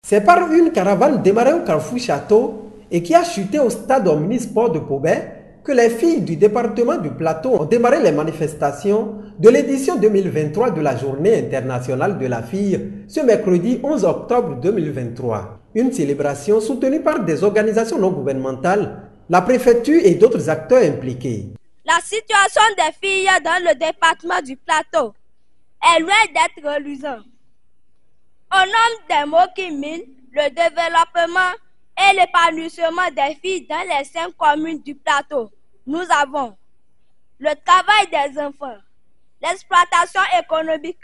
C'est par une caravane démarrée au Carrefour Château et qui a chuté au stade omnisport de Pobet que les filles du département du Plateau ont démarré les manifestations de l'édition 2023 de la Journée internationale de la fille ce mercredi 11 octobre 2023. Une célébration soutenue par des organisations non gouvernementales, la préfecture et d'autres acteurs impliqués. La situation des filles dans le département du Plateau est loin d'être reluisante. Au nom des mots qui minent le développement et l'épanouissement des filles dans les 5 communes du Plateau, nous avons le travail des enfants, l'exploitation économique,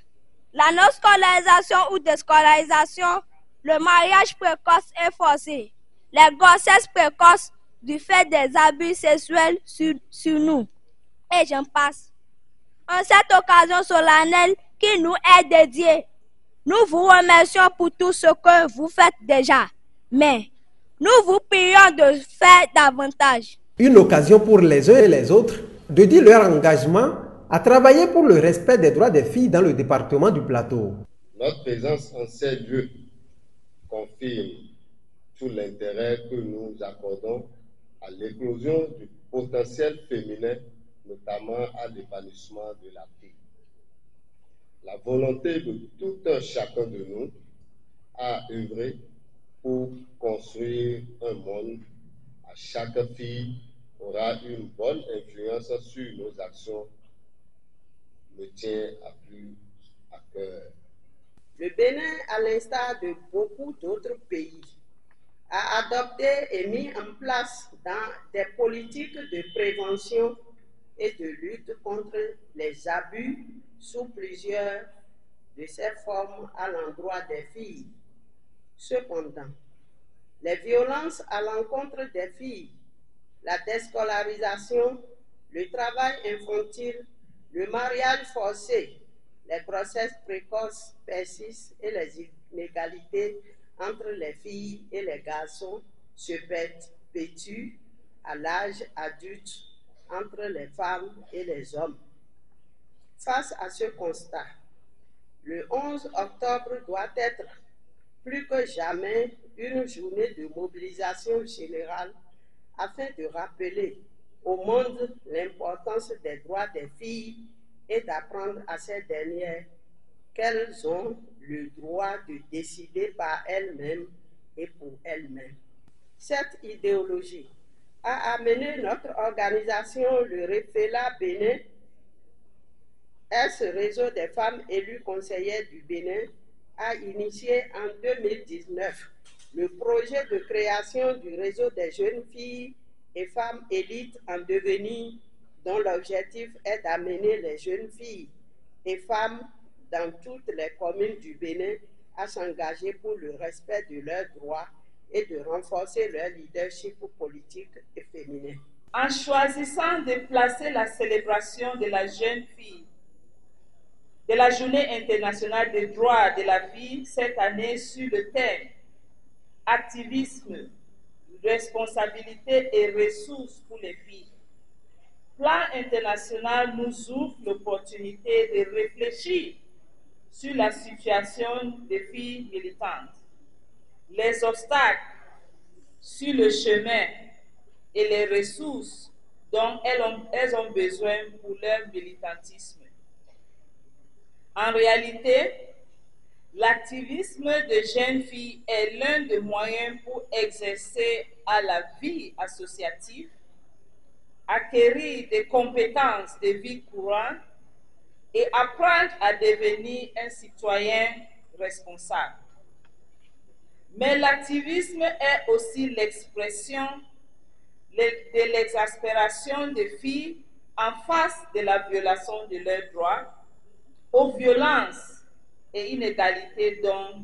la non-scolarisation ou déscolarisation, le mariage précoce et forcé, les grossesses précoces du fait des abus sexuels sur nous. Et j'en passe. En cette occasion solennelle qui nous est dédiée, nous vous remercions pour tout ce que vous faites déjà, mais nous vous prions de faire davantage. Une occasion pour les uns et les autres de dire leur engagement à travailler pour le respect des droits des filles dans le département du Plateau. Notre présence en ces lieux confirme tout l'intérêt que nous accordons à l'éclosion du potentiel féminin, notamment à l'épanouissement de la fille. La volonté de tout un chacun de nous à œuvrer pour construire un monde à chaque fille aura une bonne influence sur nos actions me tient à plus à cœur. Le Bénin, à l'instar de beaucoup d'autres pays, a adopté et mis en place des politiques de prévention et de lutte contre les abus sous plusieurs de ces formes à l'endroit des filles. Cependant, les violences à l'encontre des filles, la déscolarisation, le travail infantile, le mariage forcé, les grossesses précoces persistent et les inégalités entre les filles et les garçons se perpétuent à l'âge adulte entre les femmes et les hommes. Face à ce constat, le 11 octobre doit être plus que jamais une journée de mobilisation générale afin de rappeler au monde l'importance des droits des filles et d'apprendre à ces dernières qu'elles ont le droit de décider par elles-mêmes et pour elles-mêmes. Cette idéologie a amené notre organisation, le REFELA Bénin, ce réseau des femmes élues conseillères du Bénin, a initié en 2019 le projet de création du réseau des jeunes filles et femmes élites en devenir, dont l'objectif est d'amener les jeunes filles et femmes dans toutes les communes du Bénin à s'engager pour le respect de leurs droits et de renforcer leur leadership politique et féminin. En choisissant de placer la célébration de la jeune fille de la Journée internationale des droits de la fille cette année sur le thème « Activisme, responsabilité et ressources pour les filles », Plan international nous ouvre l'opportunité de réfléchir sur la situation des filles militantes, les obstacles sur le chemin et les ressources dont elles ont besoin pour leur militantisme. En réalité, l'activisme de jeunes filles est l'un des moyens pour exercer à la vie associative, acquérir des compétences de vie courante et apprendre à devenir un citoyen responsable. Mais l'activisme est aussi l'expression de l'exaspération des filles en face de la violation de leurs droits, aux violences et inégalités dont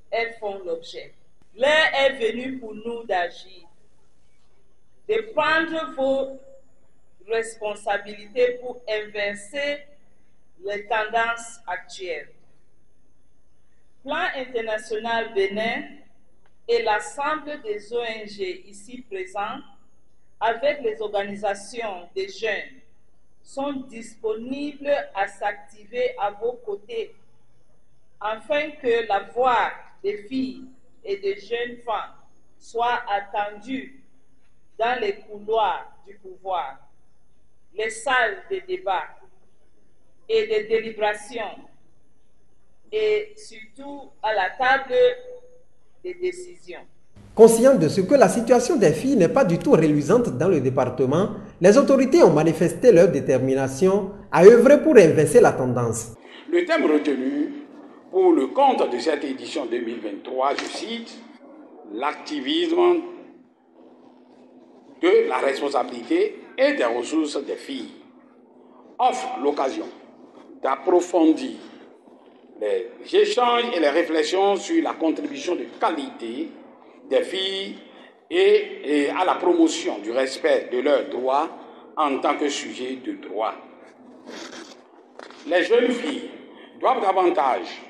elles font l'objet. L'heure est venue pour nous d'agir, de prendre vos responsabilités pour inverser les tendances actuelles. Plan international Bénin et l'ensemble des ONG ici présents, avec les organisations des jeunes, sont disponibles à s'activer à vos côtés afin que la voix des filles et de jeunes femmes soient attendues dans les couloirs du pouvoir, les salles de débat et de délibération, et surtout à la table des décisions. Conscients de ce que la situation des filles n'est pas du tout reluisante dans le département, les autorités ont manifesté leur détermination à œuvrer pour inverser la tendance. Le thème retenu pour le compte de cette édition 2023, je cite, « L'activisme de la responsabilité et des ressources des filles » offre l'occasion d'approfondir les échanges et les réflexions sur la contribution de qualité des filles et à la promotion du respect de leurs droits en tant que sujet de droit. Les jeunes filles doivent davantage,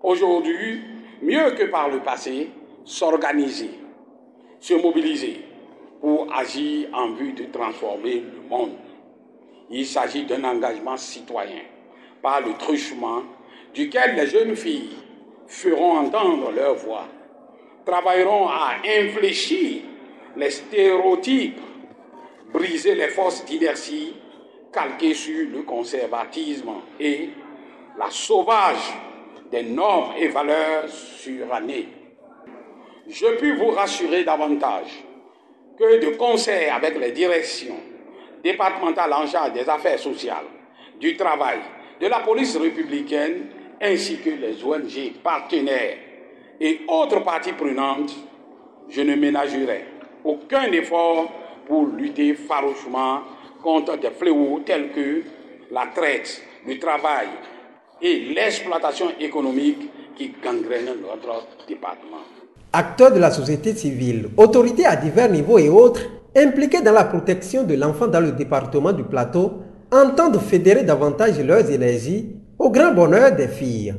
aujourd'hui, mieux que par le passé, s'organiser, se mobiliser pour agir en vue de transformer le monde. Il s'agit d'un engagement citoyen par le truchement duquel les jeunes filles feront entendre leur voix, travailleront à infléchir les stéréotypes, briser les forces d'inertie calquées sur le conservatisme et la sauvage des normes et valeurs surannées. Je puis vous rassurer davantage que de concert avec les directions départementales en charge des affaires sociales, du travail, de la police républicaine, ainsi que les ONG partenaires et autres parties prenantes, je ne ménagerai aucun effort pour lutter farouchement contre des fléaux tels que la traite, le travail et l'exploitation économique qui gangrènent notre département. Acteurs de la société civile, autorités à divers niveaux et autres, impliqués dans la protection de l'enfant dans le département du Plateau, entendent fédérer davantage leurs énergies au grand bonheur des filles.